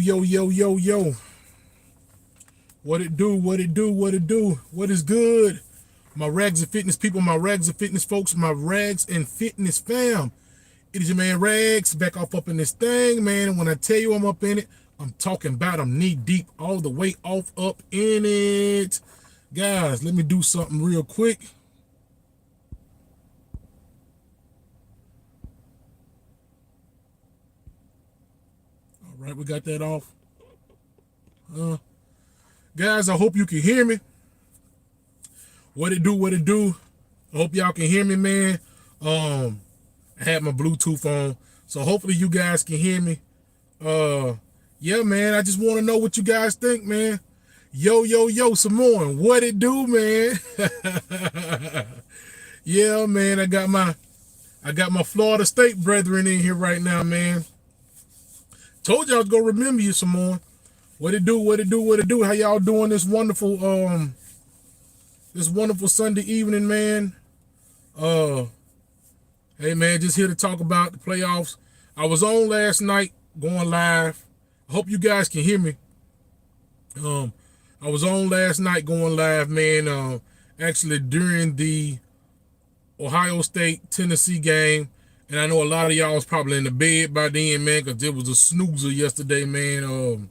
Yo, yo, yo, yo. What it do? What it do? What it do? What is good? My Rags and Fitness people, my Rags and Fitness folks, my Rags and Fitness fam. It is your man Rags back off up in this thing, man. And when I tell you I'm up in it, I'm talking about I'm knee deep all the way off up in it. Guys, let me do something real quick. All right, we got that off. Guys, I hope you can hear me. What it do? What it do? I hope y'all can hear me, man. I had my Bluetooth on, so hopefully you guys can hear me. Yeah, man, I just want to know what you guys think, man. Yo, yo, yo, Samoan, what it do, man? Yeah, man, I got my Florida State brethren in here right now, man. Told you I was gonna remember you, Samoan. What it do? What it do? What it do? How y'all doing this wonderful Sunday evening, man? Hey man, just here to talk about the playoffs. I was on last night going live. I hope you guys can hear me. I was on last night going live, man. Actually during the Ohio State Tennessee game, and I know a lot of y'all was probably in the bed by then, man, because there was a snoozer yesterday, man.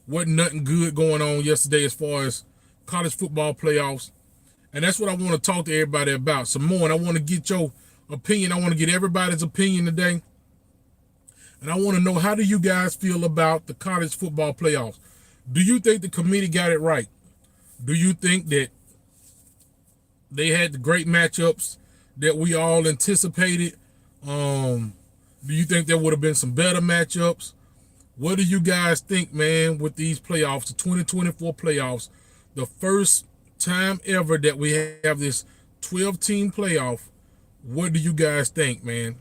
Wasn't nothing good going on yesterday as far as college football playoffs. And that's what I want to talk to everybody about some more. And I want to get your opinion. I want to get everybody's opinion today. And I want to know, how do you guys feel about the college football playoffs? Do you think the committee got it right? Do you think that they had the great matchups that we all anticipated? Do you think there would have been some better matchups? What do you guys think, man, with these playoffs, the 2024 playoffs, the first time ever that we have this 12-team playoff? What do you guys think, man?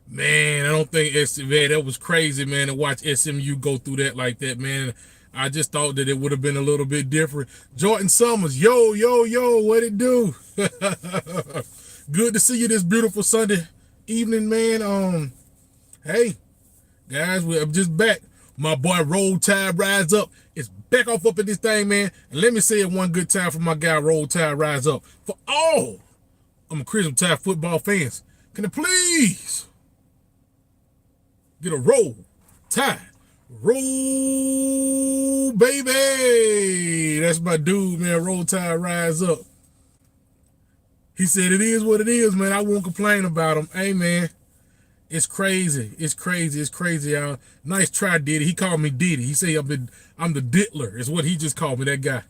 Man, I don't think man, that was crazy, man, to watch SMU go through that like that, man. I just thought that it would have been a little bit different. Jordan Summers, yo, yo, yo, what it do? Good to see you this beautiful Sunday evening, man. Hey, guys, I'm just back. My boy Roll Tide Rise Up is back off up in this thing, man. And let me say it one good time for my guy Roll Tide Rise Up. For all I'm a Crimson Tide football fans, can I please get a Roll Tide? Roll, baby. That's my dude, man. Roll Tide Rise Up. He said it is what it is, man. I won't complain about him. Hey, man. It's crazy. It's crazy. It's crazy, y'all. Nice try, Diddy. He called me Diddy. He said I'm the Diddler. Is what he just called me, that guy.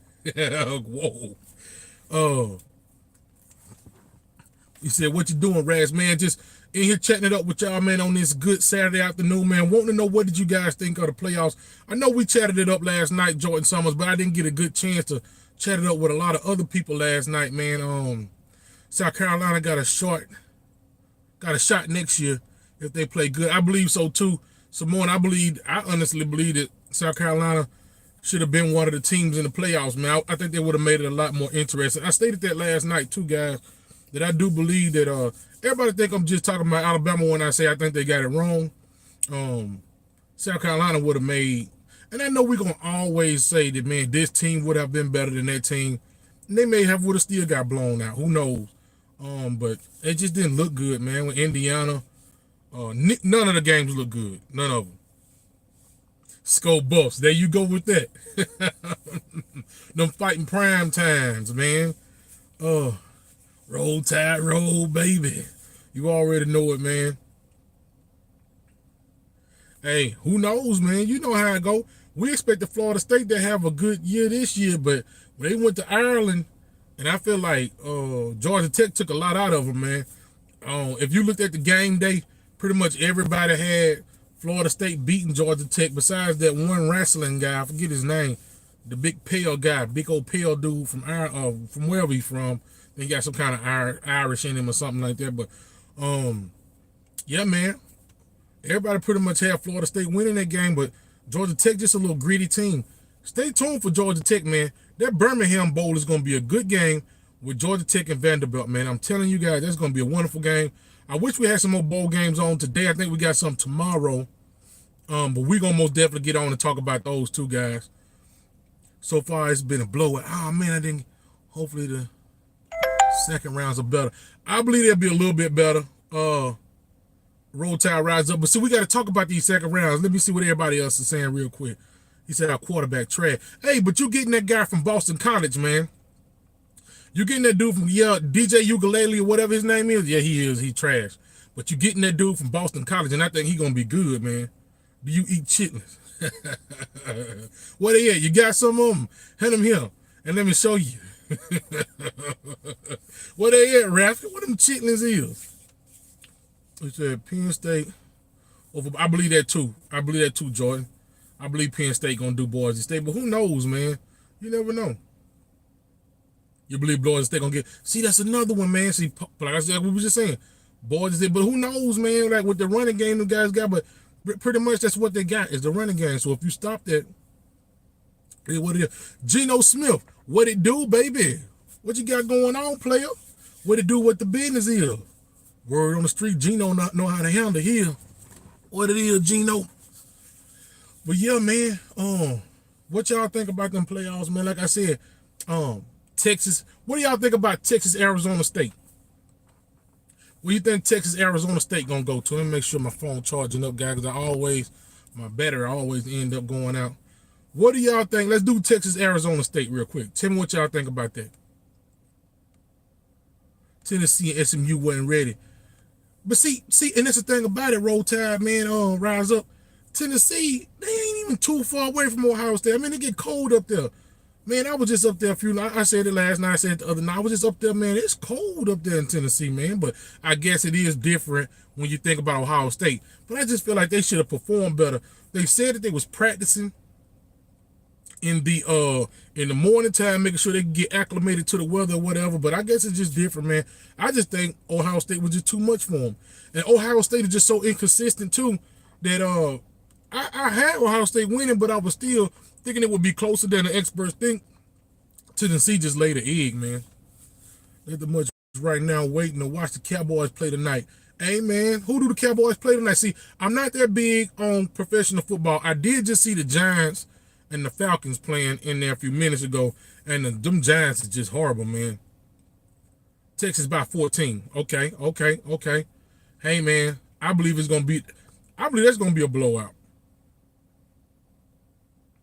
Whoa. He said, what you doing, Raz, man? Just in here chatting it up with y'all, man, on this good Saturday afternoon, man. Wanting to know, what did you guys think of the playoffs? I know we chatted it up last night, Jordan Summers, but I didn't get a good chance to chat it up with a lot of other people last night, man. South Carolina got a shot next year if they play good. I believe so too. Simone, I honestly believe that South Carolina should have been one of the teams in the playoffs, man. I think they would have made it a lot more interesting. I stated that last night too, guys, that I do believe that everybody think I'm just talking about Alabama when I say I think they got it wrong. South Carolina would have made, and I know we're gonna always say that, man, this team would have been better than that team. And they would have still got blown out. Who knows? But it just didn't look good, man. With Indiana, none of the games look good. None of them. Skull Buffs. There you go with that. Them fighting prime times, man. Roll Tide, roll, baby. You already know it, man. Hey, who knows, man? You know how it go. We expected Florida State to have a good year this year, but when they went to Ireland, and I feel like Georgia Tech took a lot out of them, man. If you looked at the game day, pretty much everybody had Florida State beating Georgia Tech, besides that one wrestling guy, I forget his name, the big pale guy, big old pale dude from wherever he's from. He got some kind of Irish in him or something like that. But yeah, man, everybody pretty much had Florida State winning that game, but Georgia Tech just a little greedy team. Stay tuned for Georgia Tech, man. That Birmingham Bowl is going to be a good game with Georgia Tech and Vanderbilt, man. I'm telling you guys, that's going to be a wonderful game. I wish we had some more bowl games on today. I think we got some tomorrow. But we're gonna most definitely get on and talk about those two guys. So far, it's been a blowout. Oh man, I didn't. Hopefully, the second rounds are better. I believe they'll be a little bit better. Roll Tide rise up. But see, we got to talk about these second rounds. Let me see what everybody else is saying real quick. He said our quarterback trash. Hey, but you getting that guy from Boston College, man. You getting that dude from DJ Ukulele or whatever his name is. Yeah, he is. He trash. But you getting that dude from Boston College, and I think he gonna be good, man. Do you eat chitlins? Where they at? You got some of them? Hand them here, and let me show you. Where they at, Raph? What them chitlins is? He said Penn State. Over, I believe that too. I believe that too, Jordan. I believe Penn State gonna do Boise State, but who knows, man? You never know. You believe Boise State gonna get? See, that's another one, man. See, like I said, we were just saying, Boise State, but who knows, man? Like with the running game, the guys got, but pretty much that's what they got is the running game. So if you stop that, what it is? Geno Smith, what it do, baby? What you got going on, player? What it do? What the business is? Word on the street, Geno not know how to handle here. What it is, Geno. But yeah, man, what y'all think about them playoffs, man? Like I said, Texas. What do y'all think about Texas, Arizona State? Where you think Texas, Arizona State gonna go to? Let me make sure my phone charging up, guys, because my battery always end up going out. What do y'all think? Let's do Texas, Arizona State real quick. Tell me what y'all think about that. Tennessee and SMU wasn't ready. But see, and that's the thing about it, Roll Tide, man, rise up. Tennessee, they ain't even too far away from Ohio State. I mean, they get cold up there. Man, I was just up there a few nights. I said it last night, I said it the other night. I was just up there, man. It's cold up there in Tennessee, man. But I guess it is different when you think about Ohio State. But I just feel like they should have performed better. They said that they was practicing in the morning time, making sure they can get acclimated to the weather or whatever. But I guess it's just different, man. I just think Ohio State was just too much for them. And Ohio State is just so inconsistent, too, that I had Ohio State winning, but I was still thinking it would be closer than the experts think. Tennessee just laid an egg, man. They're the much right now waiting to watch the Cowboys play tonight. Hey, man, who do the Cowboys play tonight? See, I'm not that big on professional football. I did just see the Giants and the Falcons playing in there a few minutes ago, and them Giants is just horrible, man. Texas by 14. Okay. Hey, man, I believe that's going to be a blowout.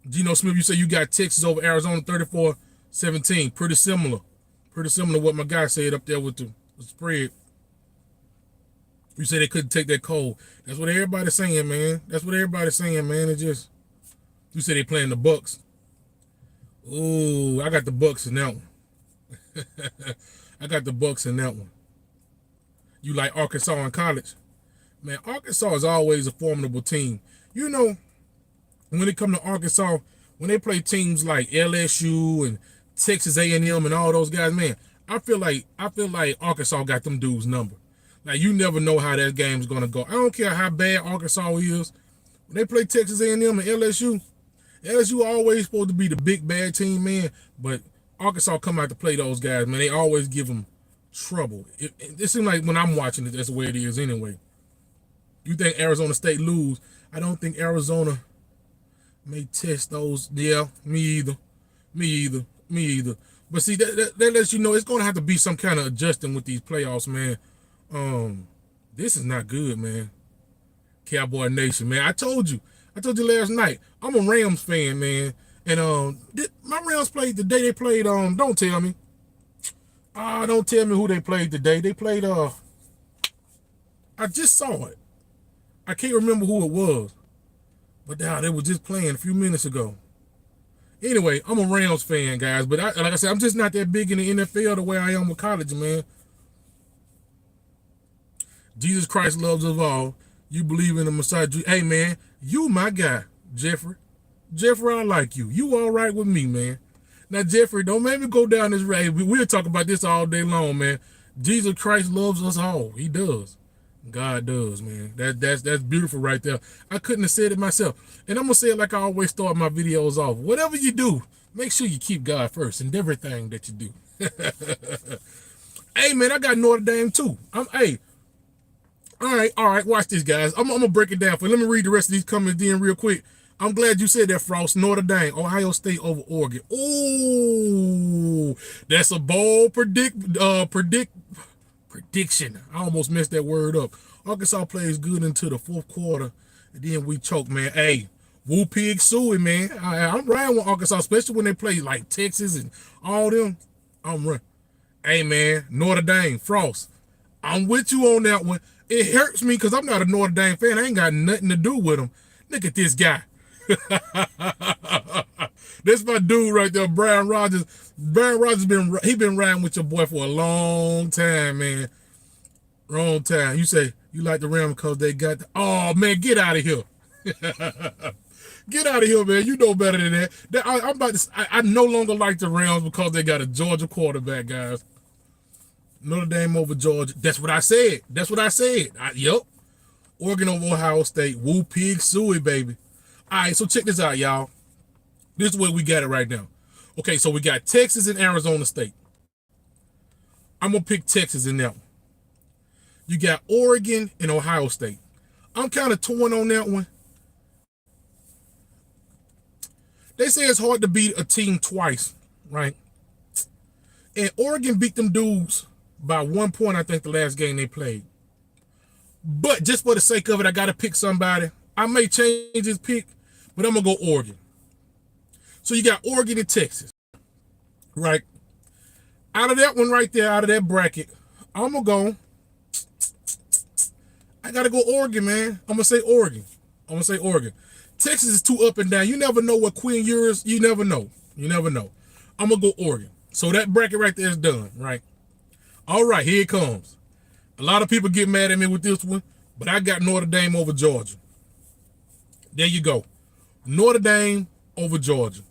Geno Smith, you say you got Texas over Arizona 34-17. Pretty similar to what my guy said up there with the spread. You say they couldn't take that cold. That's what everybody's saying, man. It just, you say they playing the Bucks. Ooh, I got the Bucks in that one. You like Arkansas in college? Man, Arkansas is always a formidable team. You know, when it comes to Arkansas, when they play teams like LSU and Texas A&M and all those guys, man, I feel like Arkansas got them dudes number. Like, you never know how that game's gonna go. I don't care how bad Arkansas is. When they play Texas A&M and LSU always supposed to be the big bad team, man. But Arkansas come out to play those guys, man. They always give them trouble. It seems like when I'm watching it, that's the way it is anyway. You think Arizona State lose? I don't think Arizona may test those. Yeah, me either. But see, that lets you know it's going to have to be some kind of adjusting with these playoffs, man. This is not good, man. Cowboy Nation, man. I told you last night. I'm a Rams fan, man. And my Rams played the day they played. Don't tell me. Don't tell me who they played today. They played. I just saw it. I can't remember who it was. But they were just playing a few minutes ago. Anyway, I'm a Rams fan, guys. But like I said, I'm just not that big in the NFL the way I am with college, man. Jesus Christ loves us all. You believe in the Messiah. Hey, man, you my guy, Jeffrey. Jeffrey, I like you. You all right with me, man. Now, Jeffrey, don't make me go down this road. We'll talk about this all day long, man. Jesus Christ loves us all. He does. God does, man. That's beautiful right there. I couldn't have said it myself. And I'm going to say it like I always start my videos off. Whatever you do, make sure you keep God first in everything that you do. Hey, man, I got Notre Dame, too. All right. Watch this, guys. I'm gonna break it down for you. Let me read the rest of these comments in real quick. I'm glad you said that, Frost. Notre Dame, Ohio State over Oregon. Ooh, that's a bold prediction. I almost messed that word up. Arkansas plays good into the fourth quarter, and then we choke, man. Hey, Woo Pig Suey, man. I'm riding with Arkansas, especially when they play like Texas and all them. I'm running. Hey, man, Notre Dame, Frost. I'm with you on that one. It hurts me because I'm not a Notre Dame fan. I ain't got nothing to do with them. Look at this guy. That's my dude right there, Brian Rogers. Brian Rogers been riding with your boy for a long time, man. Wrong time. You say you like the Rams because they got oh man, get out of here. Get out of here, man. You know better than that. I no longer like the Rams because they got a Georgia quarterback, guys. Notre Dame over Georgia. That's what I said. Yep. Oregon over Ohio State. Woo Pig Suey, baby. All right, so check this out, y'all. This is where we got it right now. Okay, so we got Texas and Arizona State. I'm going to pick Texas in that one. You got Oregon and Ohio State. I'm kind of torn on that one. They say it's hard to beat a team twice, right? And Oregon beat them dudes by 1 point, I think, the last game they played. But just for the sake of it, I got to pick somebody. I may change this pick, but I'm going to go Oregon. So you got Oregon and Texas, right? Out of that one right there, out of that bracket, I'm going to go. I got to go Oregon, man. I'm going to say Oregon. Texas is too up and down. You never know what Quinn Ewers, you never know. I'm going to go Oregon. So that bracket right there is done, right? All right, here it comes. A lot of people get mad at me with this one, but I got Notre Dame over Georgia. There you go. Notre Dame over Georgia.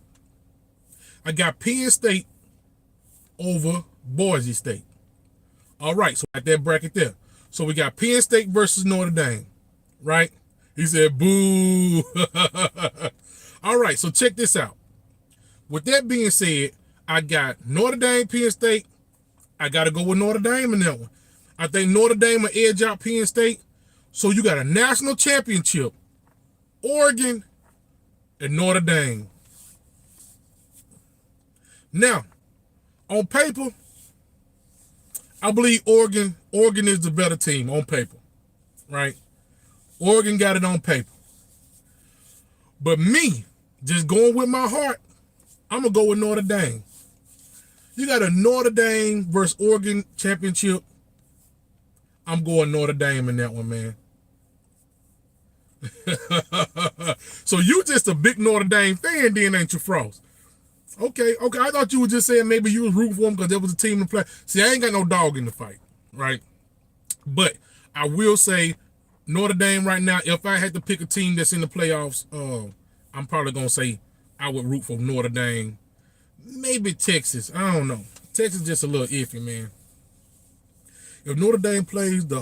I got Penn State over Boise State. All right, so I got that bracket there. So we got Penn State versus Notre Dame, right? He said, boo. All right, so check this out. With that being said, I got Notre Dame, Penn State. I got to go with Notre Dame in that one. I think Notre Dame will edge out Penn State. So you got a national championship, Oregon and Notre Dame. Now, on paper, I believe Oregon is the better team on paper, right? Oregon got it on paper. But me, just going with my heart, I'm going to go with Notre Dame. You got a Notre Dame versus Oregon championship. I'm going Notre Dame in that one, man. So you just a big Notre Dame fan then, ain't you, Frost? Okay. I thought you were just saying maybe you was rooting for them because there was a team to play. See, I ain't got no dog in the fight, right? But I will say Notre Dame right now, if I had to pick a team that's in the playoffs, I'm probably going to say I would root for Notre Dame. Maybe Texas. I don't know. Texas just a little iffy, man. If Notre Dame plays they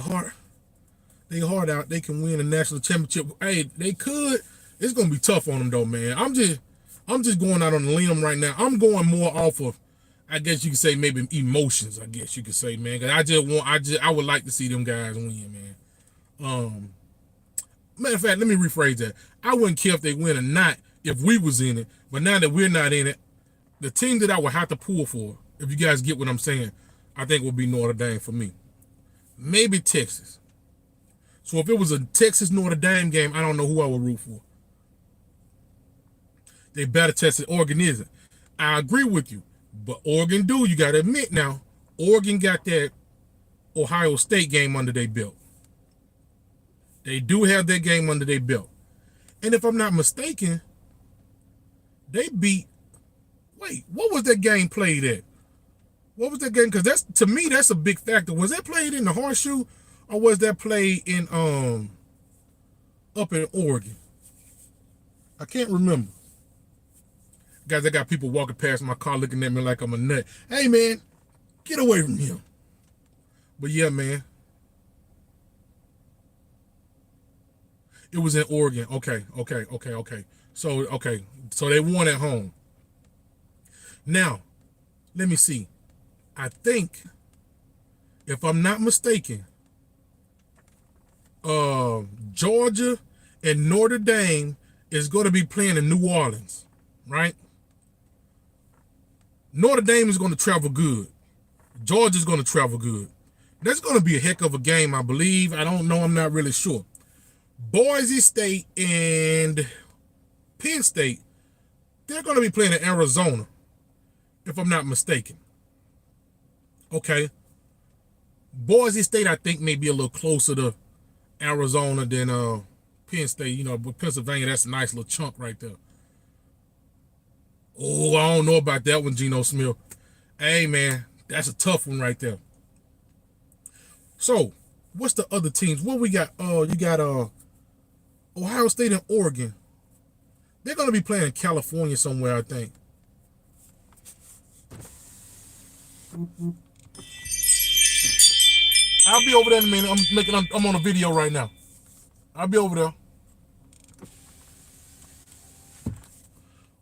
hard out, they can win a national championship. Hey, they could. It's going to be tough on them, though, man. I'm just going out on a limb right now. I'm going more off of, I guess you could say maybe emotions, I guess you could say, man. Because I would like to see them guys win, man. Matter of fact, let me rephrase that. I wouldn't care if they win or not if we was in it. But now that we're not in it, the team that I would have to pull for, if you guys get what I'm saying, I think would be Notre Dame for me. Maybe Texas. So if it was a Texas-Notre Dame game, I don't know who I would root for. They better test it. Oregon isn't. I agree with you. But Oregon you got to admit now, Oregon got that Ohio State game under their belt. They do have that game under their belt. And if I'm not mistaken, they beat, wait, what was that game played at? What was that game? Because to me, that's a big factor. Was that played in the Horseshoe or was that played in up in Oregon? I can't remember. Guys, I got people walking past my car looking at me like I'm a nut. Hey, man, get away from him. But yeah, man. It was in Oregon. Okay. So they won at home. Now, let me see. I think, if I'm not mistaken, Georgia and Notre Dame is going to be playing in New Orleans, right? Notre Dame is going to travel good. Georgia's going to travel good. That's going to be a heck of a game, I believe. I don't know. I'm not really sure. Boise State and Penn State, they're going to be playing in Arizona, if I'm not mistaken. Okay. Boise State, I think, may be a little closer to Arizona than Penn State. You know, but Pennsylvania, that's a nice little chunk right there. Oh, I don't know about that one, Geno Smith. Hey, man, that's a tough one right there. So, what's the other teams? What we got? You got Ohio State and Oregon. They're going to be playing in California somewhere, I think. I'll be over there in a minute. I'm on a video right now. I'll be over there.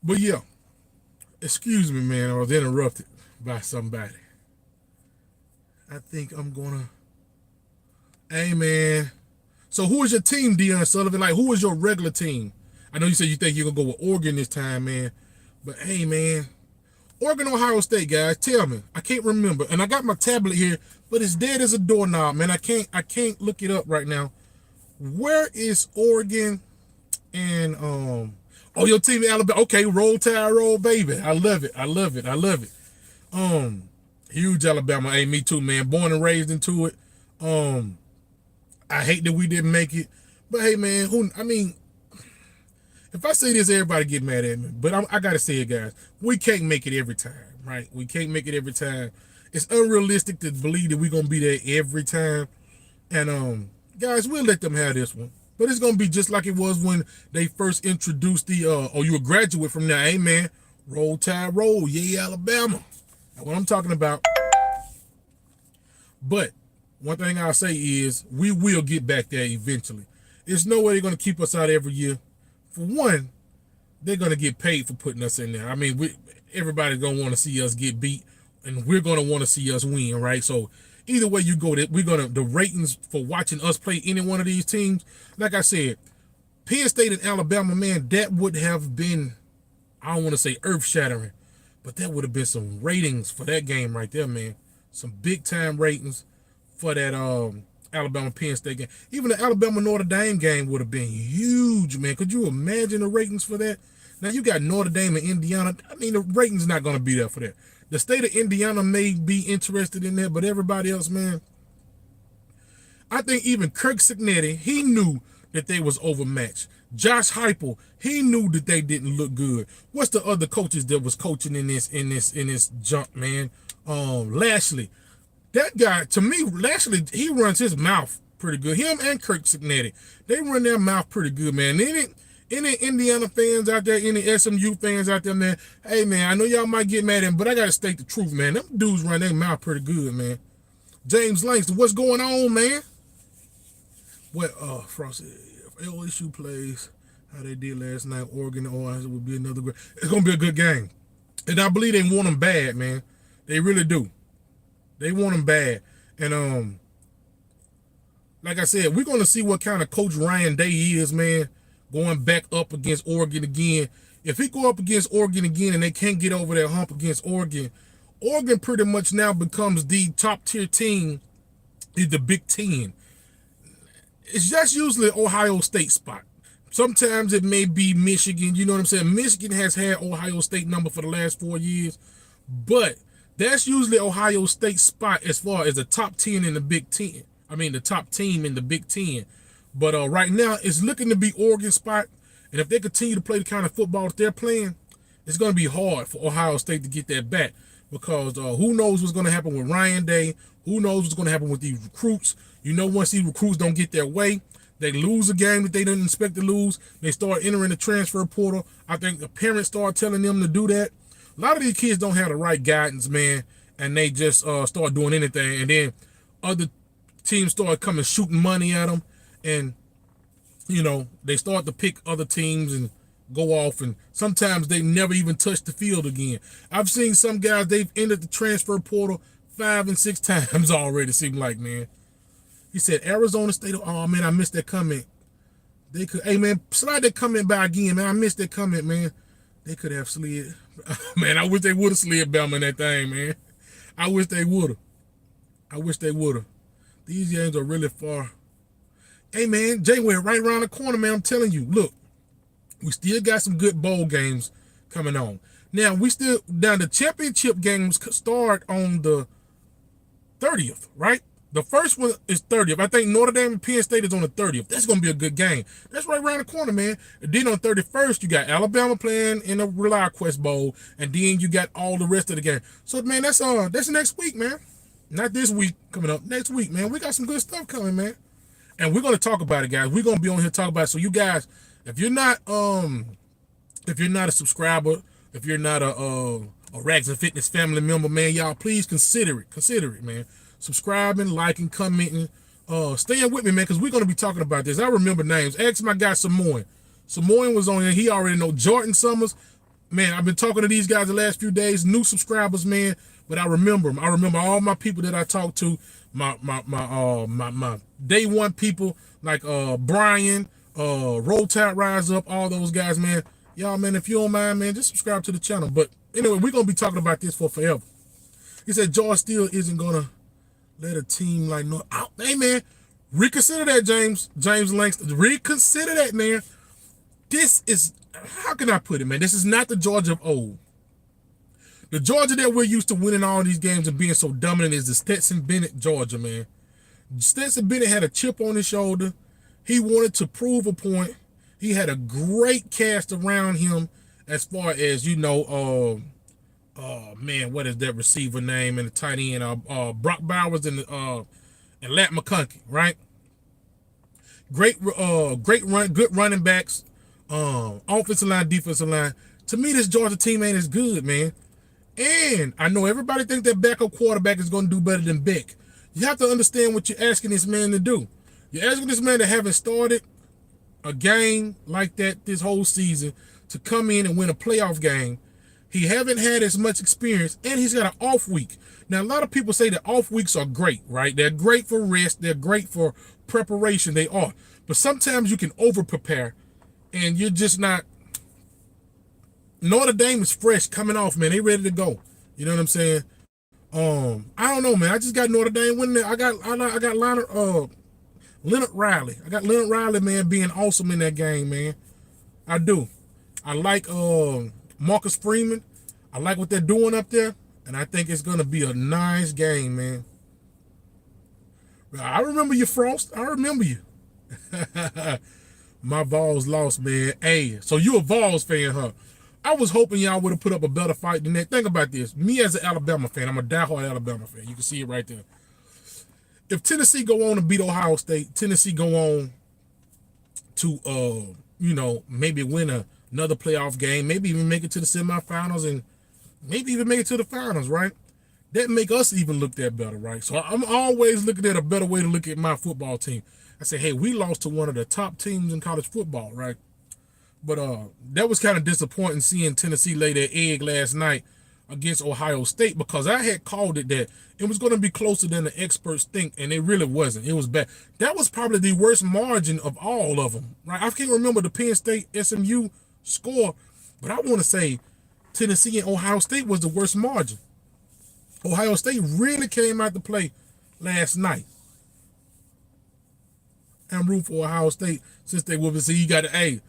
But yeah, excuse me, man. I was interrupted by somebody. I think I'm gonna. Hey, man. So who is your team, Deion Sullivan? Like, who is your regular team? I know you said you think you're gonna go with Oregon this time, man. But hey, man, Oregon, Ohio State, guys. Tell me. I can't remember, and I got my tablet here, but it's dead as a doorknob, man. I can't look it up right now. Where is Oregon and Oh, your team in Alabama? Okay, Roll Tide, roll, baby. I love it. I love it. I love it. Huge Alabama. Hey, me too, man. Born and raised into it. I hate that we didn't make it, but hey, man, if I say this, everybody get mad at me, but I gotta say it, guys. We can't make it every time, right? We can't make it every time. It's unrealistic to believe that we're gonna be there every time. And guys, we'll let them have this one. But it's gonna be just like it was when they first introduced the you a graduate from there. Hey, man, Roll Tide, roll, yeah, Alabama. That's what I'm talking about. But one thing I'll say is we will get back there eventually. There's no way they're gonna keep us out every year. For one, they're gonna get paid for putting us in there. I mean, everybody's gonna want to see us get beat, and we're gonna want to see us win, right? So either way you go, the ratings for watching us play any one of these teams. Like I said, Penn State and Alabama, man, that would have been, I don't want to say earth-shattering, but that would have been some ratings for that game right there, man. Some big-time ratings for that Alabama Penn State game. Even the Alabama Notre Dame game would have been huge, man. Could you imagine the ratings for that? Now you got Notre Dame and Indiana. I mean, the ratings not going to be there for that. The state of Indiana may be interested in that, but everybody else, man, I think even Kirk Cignetti, he knew that they was overmatched. Josh Heupel, he knew that they didn't look good. What's the other coaches that was coaching in this jump, man? Lashley. That guy, to me, Lashley, he runs his mouth pretty good. Him and Kirk Cignetti, they run their mouth pretty good, man. Any Indiana fans out there, any SMU fans out there, man, hey, man, I know y'all might get mad at him, but I got to state the truth, man. Them dudes run their mouth pretty good, man. James Langston, what's going on, man? What, Frosty, if LSU plays how they did last night, Oregon, it would be another great. It's going to be a good game. And I believe they want them bad, man. They really do. They want them bad. And, like I said, we're going to see what kind of coach Ryan Day is, man, going back up against Oregon again. If he go up against Oregon again and they can't get over that hump against Oregon, Oregon pretty much now becomes the top-tier team in the Big Ten. It's just usually Ohio State spot. Sometimes it may be Michigan. You know what I'm saying? Michigan has had Ohio State number for the last 4 years. But that's usually Ohio State spot as far as the top 10 in the Big Ten. I mean, the top team in the Big Ten. But right now, it's looking to be Oregon spot. And if they continue to play the kind of football that they're playing, it's going to be hard for Ohio State to get that back. Because who knows what's going to happen with Ryan Day. Who knows what's going to happen with these recruits. You know, once these recruits don't get their way, they lose a game that they didn't expect to lose. They start entering the transfer portal. I think the parents start telling them to do that. A lot of these kids don't have the right guidance, man. And they just start doing anything. And then other teams start coming shooting money at them. And, you know, they start to pick other teams and go off. And sometimes they never even touch the field again. I've seen some guys, they've entered the transfer portal 5 and 6 times already, it seems like, man. He said Arizona State. Oh man, I missed that comment. They could. Hey man, slide that comment by again, man. I missed that comment, man. They could have slid. Man, I wish they would have slid Bama in that thing, man. I wish they would have. I wish they would have. These games are really far. Hey man, Jay, we're right around the corner, man. I'm telling you. Look, we still got some good bowl games coming on. Now the championship games start on the 30th, right? The first one is 30th. I think Notre Dame and Penn State is on the 30th. That's going to be a good game. That's right around the corner, man. And then on 31st, you got Alabama playing in the ReliaQuest Bowl, and then you got all the rest of the game. So, man, that's next week, man. Not this week coming up. Next week, man. We got some good stuff coming, man. And we're going to talk about it, guys. We're going to be on here talking about it. So, you guys, if you're not a subscriber, if you're not a Rags and Fitness family member, man, y'all please consider it. Consider it, man. Subscribing, liking, commenting, staying with me, man, because we're going to be talking about this. I remember names. Ask my guy Samoan. Samoan was on here. He already know Jordan Summers. Man, I've been talking to these guys the last few days. New subscribers, man, but I remember them. I remember all my people that I talked to, my day one people like Brian, Roll Tide Rise Up, all those guys, man. Y'all, man, if you don't mind, man, just subscribe to the channel. But anyway, we're going to be talking about this for forever. He said Georgia still isn't going to let a team like no out. Hey man, reconsider that, James Langston. Reconsider that, man. This is, how can I put it, man? This is not the Georgia of old. The Georgia that we're used to winning all these games and being so dominant is the Stetson Bennett Georgia, man. Stetson Bennett had a chip on his shoulder. He wanted to prove a point. He had a great cast around him as far as, you know, man, what is that receiver name and the tight end? Brock Bowers and Lat McConkey, right? Great run, good running backs, offensive line, defensive line. To me, this Georgia team ain't as good, man. And I know everybody thinks that backup quarterback is going to do better than Beck. You have to understand what you're asking this man to do. You're asking this man that haven't started a game like that this whole season to come in and win a playoff game. He haven't had as much experience, and he's got an off week. Now, a lot of people say that off weeks are great, right? They're great for rest. They're great for preparation. They are. But sometimes you can over-prepare, and you're just not. Notre Dame is fresh coming off, man. They ready to go. You know what I'm saying? I don't know, man. I just got Notre Dame winning there. I got Leonard Riley. I got Leonard Riley, man, being awesome in that game, man. I do. I like Marcus Freeman. I like what they're doing up there, and I think it's going to be a nice game, man. I remember you, Frost. I remember you. My Vols lost, man. Hey, so you a Vols fan, huh? I was hoping y'all would have put up a better fight than that. Think about this. Me as an Alabama fan, I'm a diehard Alabama fan. You can see it right there. If Tennessee go on to beat Ohio State, Tennessee go on to, you know, maybe win another playoff game, maybe even make it to the semifinals and maybe even make it to the finals, right? That make us even look that better, right? So I'm always looking at a better way to look at my football team. I say, hey, we lost to one of the top teams in college football, right? But that was kind of disappointing seeing Tennessee lay their egg last night against Ohio State, because I had called it that it was going to be closer than the experts think, and it really wasn't. It was bad. That was probably the worst margin of all of them, right? I can't remember the Penn State SMU score, but I want to say Tennessee and Ohio State was the worst margin. Ohio State really came out to play last night. I'm rooting for Ohio State since they will. See, you got to, hey,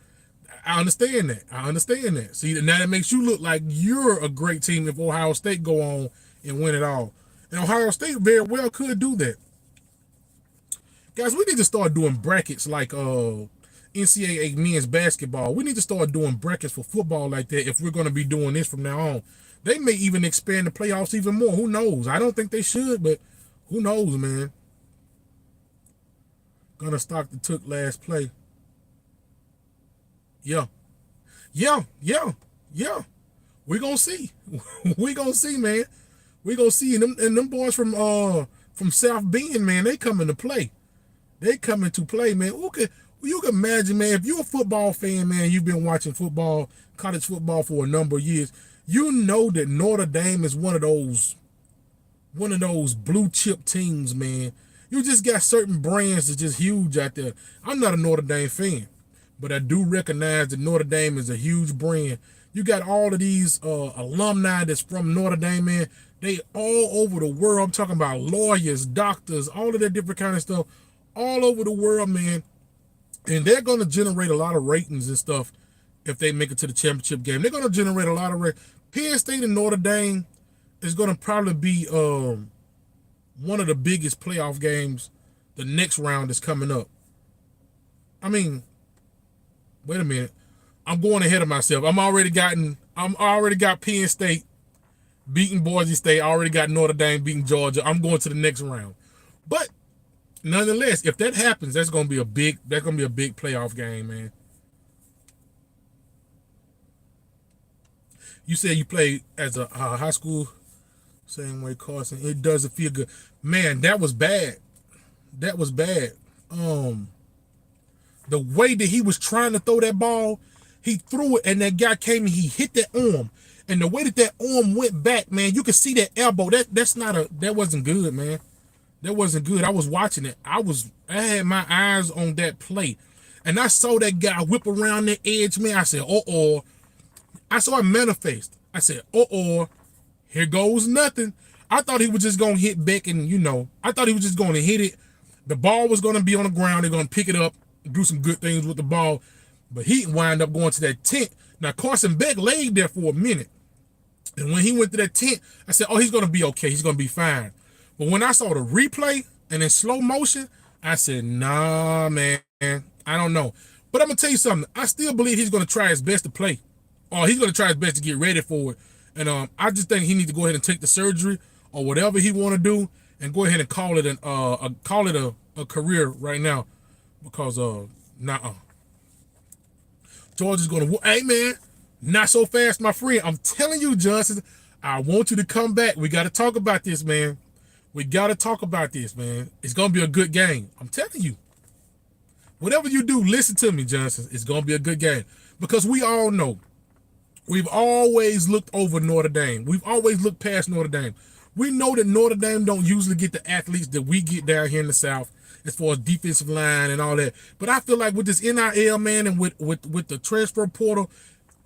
I understand that. I understand that. See, now that makes you look like you're a great team if Ohio State go on and win it all. And Ohio State very well could do that. Guys, we need to start doing brackets like NCAA men's basketball. We need to start doing brackets for football like that if we're going to be doing this from now on. They may even expand the playoffs even more. Who knows? I don't think they should, but who knows, man. Gonna stock the took last play. Yeah. We're going to see. We're going to see, man. We're going to see. And them boys from South Bend, man, they coming to play. They coming to play, man. Okay, you can imagine, man, if you're a football fan, man, you've been watching football, college football for a number of years, you know that Notre Dame is one of those blue chip teams, man. You just got certain brands that's just huge out there. I'm not a Notre Dame fan, but I do recognize that Notre Dame is a huge brand. You got all of these alumni that's from Notre Dame, man. They all over the world. I'm talking about lawyers, doctors, all of that different kind of stuff, all over the world, man. And they're going to generate a lot of ratings and stuff if they make it to the championship game. They're going to generate a lot of ratings. Penn State and Notre Dame is going to probably be one of the biggest playoff games. The next round is coming up. I mean, wait a minute. I'm going ahead of myself. I'm already got Penn State beating Boise State. I already got Notre Dame beating Georgia. I'm going to the next round. But nonetheless, if that happens, that's gonna be a big playoff game, man. You said you played as a high school, same way Carson. It doesn't feel good, man. That was bad. That was bad. The way that he was trying to throw that ball, he threw it, and that guy came and he hit that arm. And the way that arm went back, man, you could see that elbow. That wasn't good, man. That wasn't good. I was watching it. I had my eyes on that play. And I saw that guy whip around the edge, man. I said, uh-oh. I saw it manifest. I said, uh-oh, here goes nothing. I thought he was just going to hit back and, I thought he was just going to hit it. The ball was going to be on the ground. They're going to pick it up, do some good things with the ball. But he wound up going to that tent. Now, Carson Beck laid there for a minute. And when he went to that tent, I said, oh, he's going to be okay. He's going to be fine. But when I saw the replay and in slow motion, I said, nah, man, I don't know. But I'm going to tell you something. I still believe he's going to try his best to play. Or he's going to try his best to get ready for it. And I just think he needs to go ahead and take the surgery or whatever he want to do and go ahead and call it a career right now. Because, George is going to, hey, man, not so fast, my friend. I'm telling you, Johnson, I want you to come back. We got to talk about this, man. We got to talk about this, man. It's going to be a good game. I'm telling you. Whatever you do, listen to me, Johnson. It's going to be a good game. Because we all know, we've always looked over Notre Dame. We've always looked past Notre Dame. We know that Notre Dame don't usually get the athletes that we get down here in the South as far as defensive line and all that. But I feel like with this NIL, man, and with the transfer portal,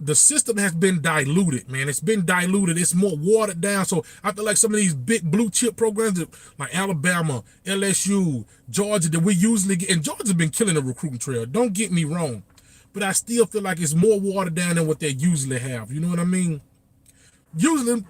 the system has been diluted, man. It's been diluted. It's more watered down. So I feel like some of these big blue chip programs like Alabama, LSU, Georgia that we usually get, and Georgia's been killing the recruiting trail. Don't get me wrong. But I still feel like it's more watered down than what they usually have. You know what I mean? Usually,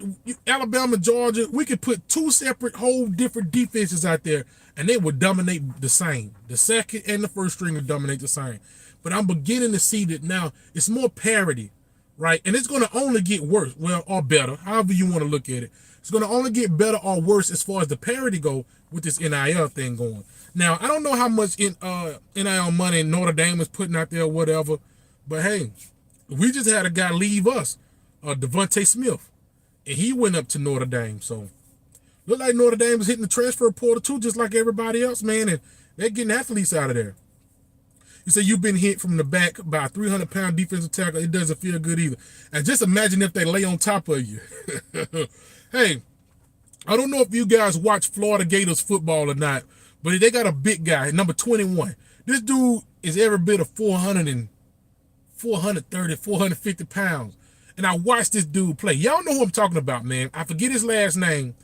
Alabama, Georgia, we could put two separate whole different defenses out there, and they would dominate the same. The second and the first string would dominate the same. But I'm beginning to see that now it's more parity, right? And it's going to only get worse, well, or better, however you want to look at it. It's going to only get better or worse as far as the parity go with this NIL thing going. Now, I don't know how much NIL money Notre Dame is putting out there or whatever, but hey, we just had a guy leave us, Devontae Smith, and he went up to Notre Dame. So, look like Notre Dame is hitting the transfer portal too, just like everybody else, man, and they're getting athletes out of there. You say you've been hit from the back by a 300-pound defensive tackle. It doesn't feel good either. And just imagine if they lay on top of you. Hey, I don't know if you guys watch Florida Gators football or not, but they got a big guy, number 21. This dude is every bit of 430, 450 pounds. And I watched this dude play. Y'all know who I'm talking about, man. I forget his last name,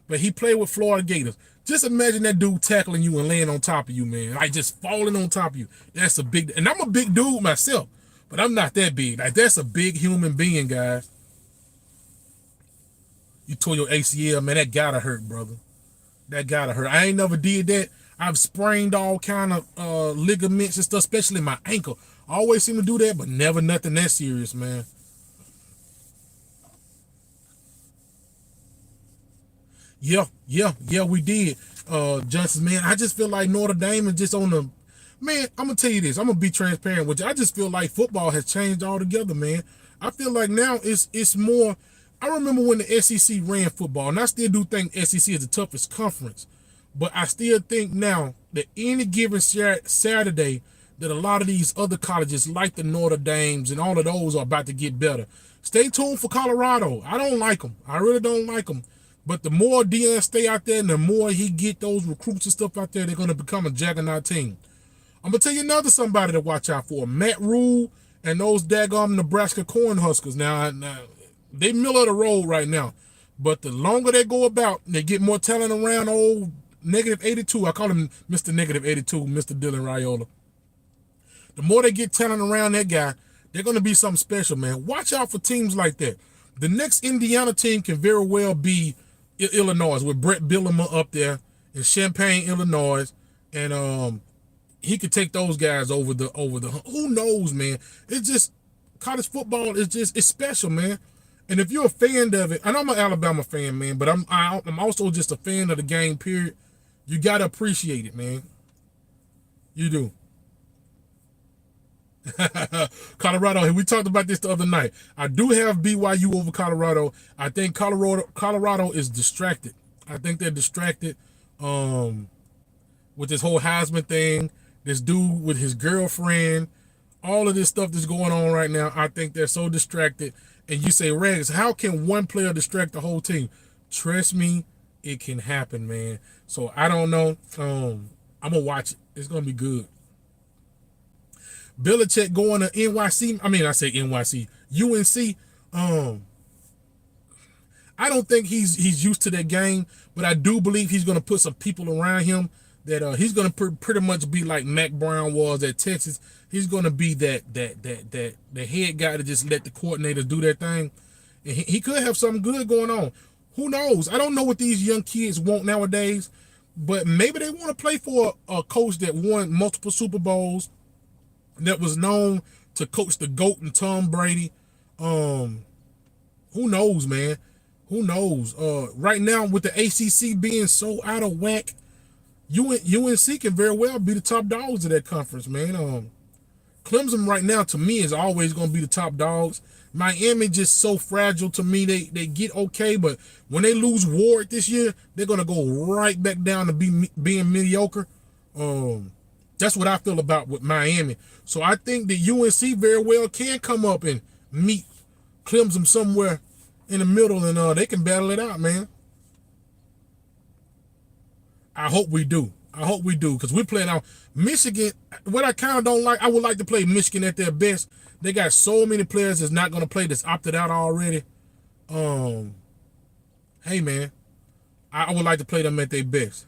but he played with Florida Gators. Just imagine that dude tackling you and laying on top of you, man. Like just falling on top of you. That's a big, and I'm a big dude myself, but I'm not that big. Like that's a big human being, guys. You tore your ACL, man. That gotta hurt, brother. That gotta hurt. I ain't never did that. I've sprained all kind of ligaments and stuff, especially my ankle. I always seem to do that, but never nothing that serious, man. Yeah, we did. Johnson, man, I just feel like Notre Dame is just on the, man, I'm going to tell you this. I'm going to be transparent with you. I just feel like football has changed altogether, man. I feel like now it's more, I remember when the SEC ran football, and I still do think SEC is the toughest conference, but I still think now that any given Saturday that a lot of these other colleges like the Notre Dames and all of those are about to get better. Stay tuned for Colorado. I don't like them. I really don't like them. But the more Deion stay out there and the more he get those recruits and stuff out there, they're going to become a juggernaut team. I'm going to tell you another somebody to watch out for. Matt Rule and those daggum Nebraska Cornhuskers. Now, they middle of the road right now. But the longer they go about, they get more talent around old negative 82. I call him Mr. Negative 82, Mr. Dylan Raiola. The more they get talent around that guy, they're going to be something special, man. Watch out for teams like that. The next Indiana team can very well be Illinois with Brett Bielema up there in Champaign, Illinois. And he could take those guys over the who knows, man. It's just college football is it's special, man. And if you're a fan of it, and I'm an Alabama fan, man, but I'm also just a fan of the game, period. You gotta appreciate it, man. You do. Colorado, we talked about this the other night. I do have BYU over Colorado. I think Colorado is distracted. I think they're distracted with this whole Heisman thing, this dude with his girlfriend, all of this stuff that's going on right now. I think they're so distracted. And you say, Regs, how can one player distract the whole team? Trust me, it can happen, man. So I don't know. I'm going to watch it. It's going to be good. Belichick going to NYC. I mean, I say NYC. UNC. I don't think he's used to that game, but I do believe he's going to put some people around him that he's going to pretty much be like Mac Brown was at Texas. He's going to be the head guy to just let the coordinators do their thing. And he could have something good going on. Who knows? I don't know what these young kids want nowadays, but maybe they want to play for a coach that won multiple Super Bowls, that was known to coach the GOAT and Tom Brady. Who knows, man? Who knows? Right now, with the ACC being so out of whack, UNC can very well be the top dogs of that conference, man. Clemson right now, to me, is always going to be the top dogs. Miami just so fragile to me. They get okay, but when they lose Ward this year, they're going to go right back down to being mediocre. That's what I feel about with Miami. So I think that UNC very well can come up and meet Clemson somewhere in the middle, and they can battle it out, man. I hope we do. I hope we do, because we're playing out Michigan. What I kind of don't like, I would like to play Michigan at their best. They got so many players that's not going to play, that's opted out already. Hey, man, I would like to play them at their best.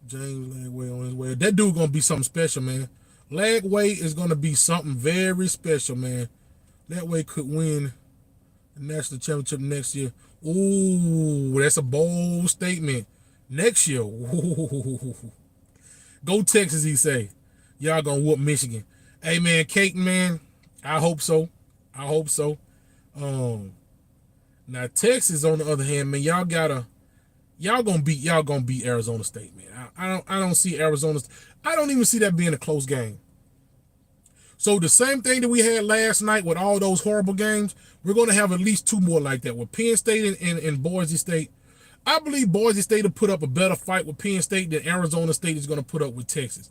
James Lagway on his way. That dude going to be something special, man. Lagway is going to be something very special, man. Lagway could win the national championship next year. Ooh, that's a bold statement. Next year. Ooh. Go Texas, he say. Y'all going to whoop Michigan. Hey, man, Cake, man, I hope so. I hope so. Now, Texas, on the other hand, man, y'all gonna beat Arizona State, man. I don't see Arizona. I don't even see that being a close game. So the same thing that we had last night with all those horrible games, we're gonna have at least two more like that with Penn State and Boise State. I believe Boise State will put up a better fight with Penn State than Arizona State is gonna put up with Texas.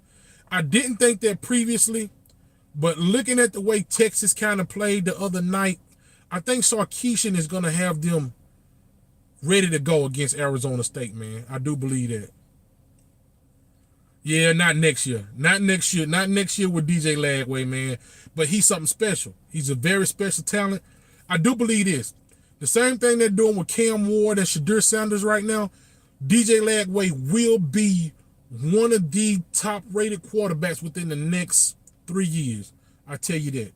I didn't think that previously, but looking at the way Texas kind of played the other night, I think Sarkisian is gonna have them ready to go against Arizona State, man. I do believe that. Yeah, not next year. Not next year. Not next year with DJ Lagway, man. But he's something special. He's a very special talent. I do believe this. The same thing they're doing with Cam Ward and Shadur Sanders right now, DJ Lagway will be one of the top-rated quarterbacks within the next 3 years. I tell you that.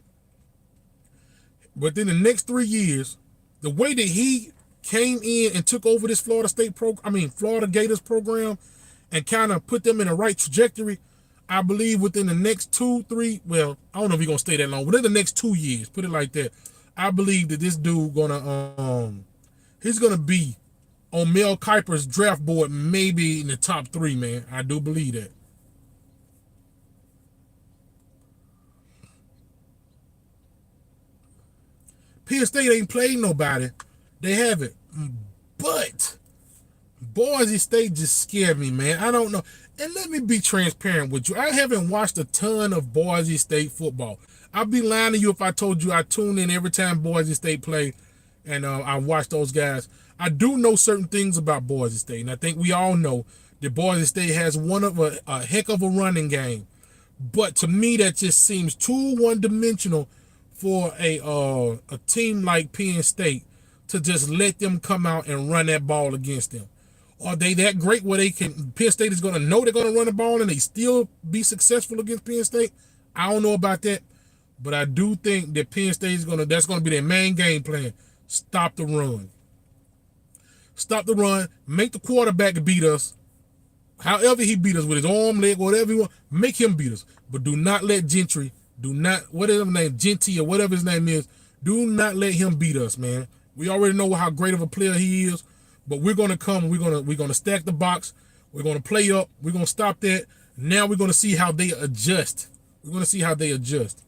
Within the next 3 years, the way that he came in and took over this Florida Gators program and kind of put them in the right trajectory, I believe within the next 2-3, well, I don't know if he's going to stay that long, within the next 2 years, put it like that, I believe that this dude he's going to be on Mel Kiper's draft board, maybe in the top 3, man. I do believe that. Penn State ain't played nobody. They haven't. But Boise State just scared me, man. I don't know. And let me be transparent with you. I haven't watched a ton of Boise State football. I'd be lying to you if I told you I tune in every time Boise State play and I watch those guys. I do know certain things about Boise State, and I think we all know that Boise State has one of a heck of a running game. But to me, that just seems too one-dimensional for a team like Penn State to just let them come out and run that ball against them. Are they that great where Penn State is going to know they're going to run the ball and they still be successful against Penn State? I don't know about that, but I do think that Penn State that's going to be their main game plan. Stop the run. Stop the run. Make the quarterback beat us. However he beat us, with his arm, leg, whatever he want, make him beat us. But do not let Gentry, whatever his name, Genty or whatever his name is, do not let him beat us, man. We already know how great of a player he is, but we're gonna come, we're gonna stack the box, we're gonna play up, we're gonna stop that. Now we're gonna see how they adjust. We're gonna see how they adjust.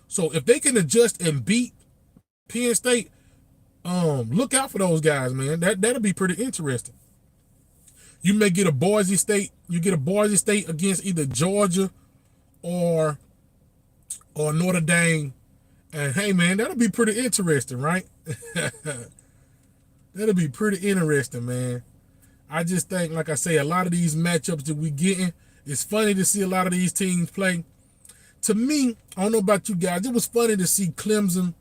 So if they can adjust and beat Penn State, look out for those guys, man. That'll be pretty interesting. You may get a Boise State. You get a Boise State against either Georgia or Notre Dame. And hey, man, that'll be pretty interesting, right? That'll be pretty interesting, man. I just think, like I say, a lot of these matchups that we getting, it's funny to see a lot of these teams play. To me, I don't know about you guys, it was funny to see Clemson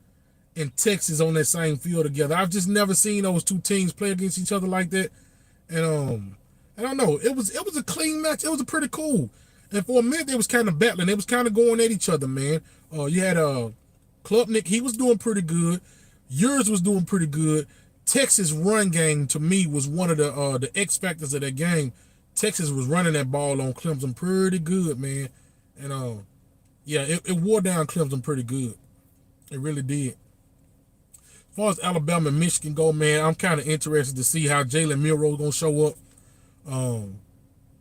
and Texas on that same field together. I've just never seen those two teams play against each other like that. And I don't know. It was a clean match. It was a pretty cool. And for a minute, they was kind of battling. They was kind of going at each other, man. You had Klubnik. He was doing pretty good. Yours was doing pretty good. Texas' run game, to me, was one of the X factors of that game. Texas was running that ball on Clemson pretty good, man. And, yeah, it wore down Clemson pretty good. It really did. As far as Alabama and Michigan go, man, I'm kind of interested to see how Jalen Milroe is going to show up.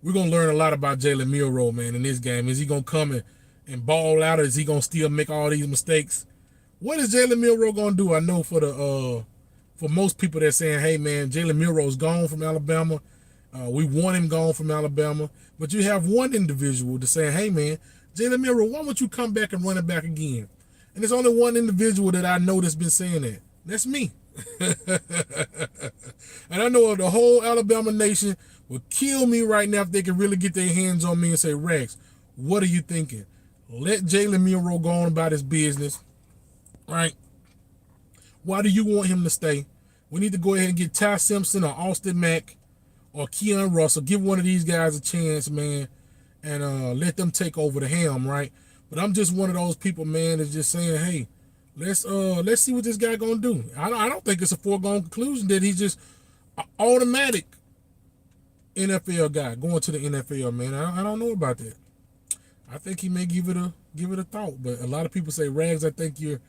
We're going to learn a lot about Jalen Milroe, man, in this game. Is he going to come and ball out, or is he going to still make all these mistakes? What is Jalen Milroe going to do? I know for most people they're saying, hey, man, Jalen Milroe's gone from Alabama. We want him gone from Alabama. But you have one individual that's saying, hey, man, Jalen Milroe, why don't you come back and run it back again? And there's only one individual that I know that's been saying that. That's me. And I know the whole Alabama nation would kill me right now if they could really get their hands on me and say, Rex, what are you thinking? Let Jalen Milroe go on about his business, right? Why do you want him to stay? We need to go ahead and get Ty Simpson or Austin Mack or Keon Russell. Give one of these guys a chance, man, and let them take over the helm, right? But I'm just one of those people, man, that's just saying, hey, let's see what this guy gonna do. I don't think it's a foregone conclusion that he's just an automatic NFL guy going to the NFL, man. I don't know about that. I think he may give it a thought, but a lot of people say, Rags, I think you're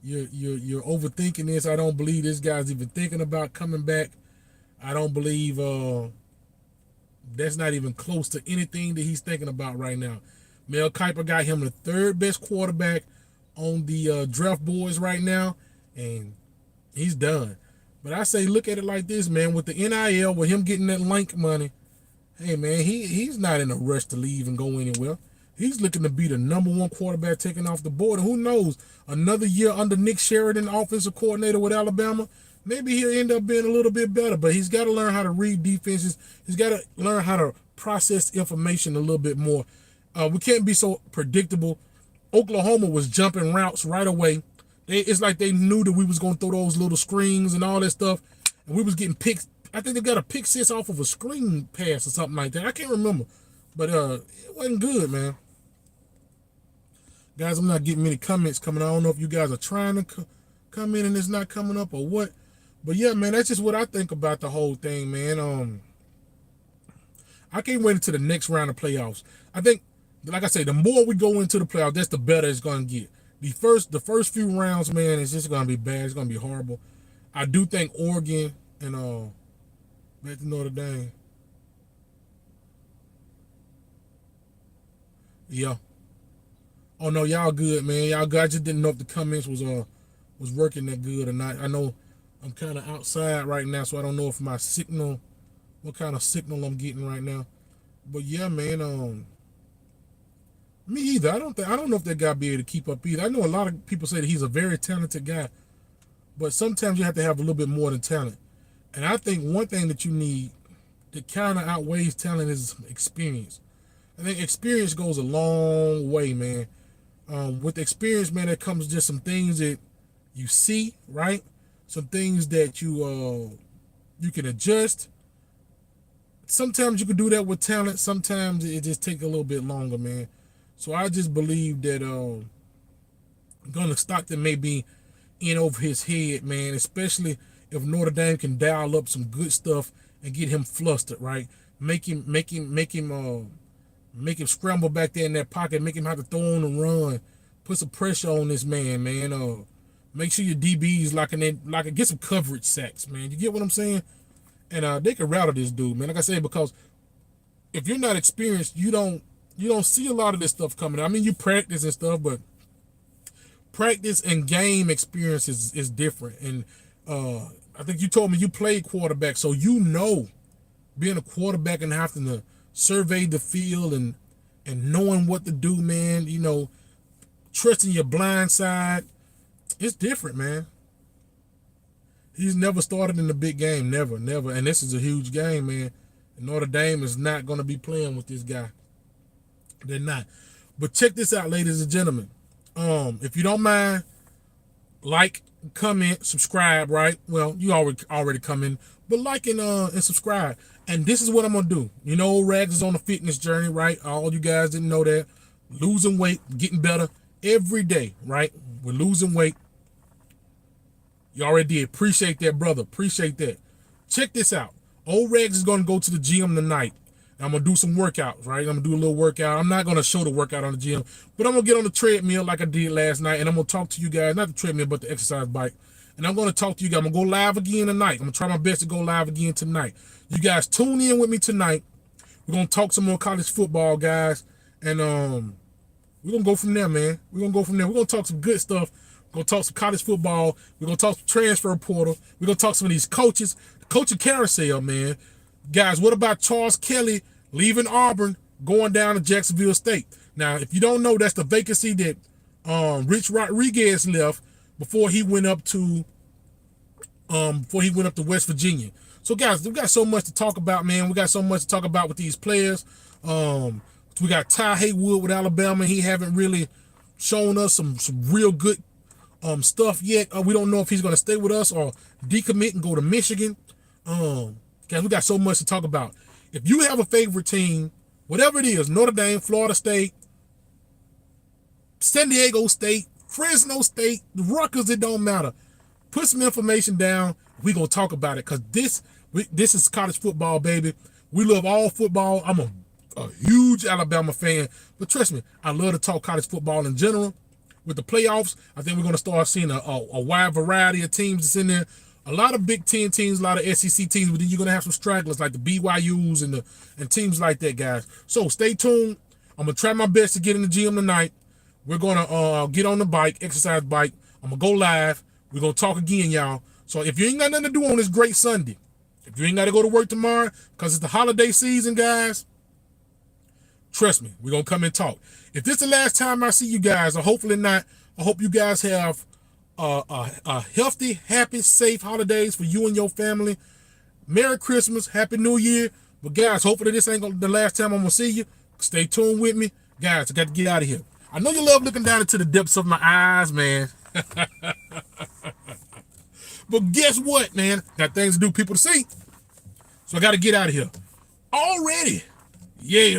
overthinking this. I don't believe this guy's even thinking about coming back. I don't believe that's not even close to anything that he's thinking about right now. Mel Kiper got him the third best quarterback on the draft boards right now, and he's done. But I say look at it like this, man. With the NIL, with him getting that Link money, hey, man, he's not in a rush to leave and go anywhere. He's looking to be the #1 quarterback taken off the board. And who knows, another year under Nick Sheridan, offensive coordinator with Alabama, maybe he'll end up being a little bit better. But he's got to learn how to read defenses. He's got to learn how to process information a little bit more. We can't be so predictable. Oklahoma was jumping routes right away. It's like they knew that we was going to throw those little screens and all that stuff. And we was getting picks. I think they got a pick six off of a screen pass or something like that. I can't remember. But it wasn't good, man. Guys, I'm not getting many comments coming. I don't know if you guys are trying to come in and it's not coming up or what. But yeah, man, that's just what I think about the whole thing, man. I can't wait until the next round of playoffs. I think, like I say, the more we go into the playoffs, that's the better it's going to get. The first few rounds, man, it's just going to be bad. It's going to be horrible. I do think Oregon and back to Notre Dame. Yeah. Oh no, y'all good, man. Y'all good. I just didn't know if the comments was working that good or not. I know I'm kind of outside right now, so I don't know if my signal, what kind of signal I'm getting right now. But yeah, man. Me either. I don't know if that guy be able to keep up either. I know a lot of people say that he's a very talented guy, but sometimes you have to have a little bit more than talent. And I think one thing that you need that kind of outweighs talent is experience. I think experience goes a long way, man. With experience, man, there comes just some things that you see, right? Some things that you can adjust. Sometimes you can do that with talent. Sometimes it just take a little bit longer, man. So I just believe that Gunnar Stockton may be in over his head, man, especially if Notre Dame can dial up some good stuff and get him flustered, right? Make him scramble back there in that pocket, make him have to throw on and run, put some pressure on this man, man. Make sure your DBs get some coverage sacks, man. You get what I'm saying? And they can rattle this dude, man. Like I said, because if you're not experienced, you don't see a lot of this stuff coming. I mean, you practice and stuff, but practice and game experience is different. And I think you told me you played quarterback, so you know being a quarterback and having to survey the field and knowing what to do, man. Trusting your blind side, it's different, man. He's never started in the big game, never. And this is a huge game, man. And Notre Dame is not going to be playing with this guy. They're not. But check this out, ladies and gentlemen. If you don't mind, like, comment, subscribe, right? Well, you already comment, but like and subscribe. And this is what I'm gonna do. Rags is on a fitness journey, right? All you guys didn't know that. Losing weight, getting better every day, right? We're losing weight. You already did. Appreciate that, brother. Appreciate that. Check this out. Old Rags is gonna go to the gym tonight. I'm going to do some workouts, right? I'm going to do a little workout. I'm not going to show the workout on the gym, but I'm going to get on the treadmill like I did last night, and I'm going to talk to you guys, not the treadmill, but the exercise bike. And I'm going to talk to you guys. I'm going to go live again tonight. I'm going to try my best to go live again tonight. You guys tune in with me tonight. We're going to talk some more college football, guys. And we're going to go from there, man. We're going to talk some good stuff. We're going to talk some college football. We're going to talk some transfer portal. We're going to talk some of these coaches. The coaching carousel, man. Guys, what about Charles Kelly leaving Auburn, going down to Jacksonville State? Now, if you don't know, that's the vacancy that Rich Rodriguez left before he went up to West Virginia. So, guys, we got so much to talk about, man. We got so much to talk about with these players. We got Ty Haywood with Alabama. He haven't really shown us some real good stuff yet. We don't know if he's going to stay with us or decommit and go to Michigan. Guys, we got so much to talk about. If you have a favorite team, whatever it is, Notre Dame, Florida State, San Diego State, Fresno State, Rutgers, it don't matter. Put some information down. We're going to talk about it because this is college football, baby. We love all football. I'm a huge Alabama fan. But trust me, I love to talk college football in general. With the playoffs, I think we're going to start seeing a wide variety of teams that's in there. A lot of Big Ten teams, a lot of SEC teams, but then you're going to have some stragglers like the BYUs and teams like that, guys. So stay tuned. I'm going to try my best to get in the gym tonight. We're going to get on the bike, exercise bike. I'm going to go live. We're going to talk again, y'all. So if you ain't got nothing to do on this great Sunday, if you ain't got to go to work tomorrow because it's the holiday season, guys, trust me, we're going to come and talk. If this is the last time I see you guys, or hopefully not, I hope you guys have a healthy, happy, safe holidays for you and your family. Merry Christmas, Happy New Year. But guys, hopefully this ain't the last time I'm gonna see you. Stay tuned with me. Guys, I got to get out of here. I know you love looking down into the depths of my eyes, man. But guess what, man? Got things to do, people to see. So I got to get out of here. Already. Yeah.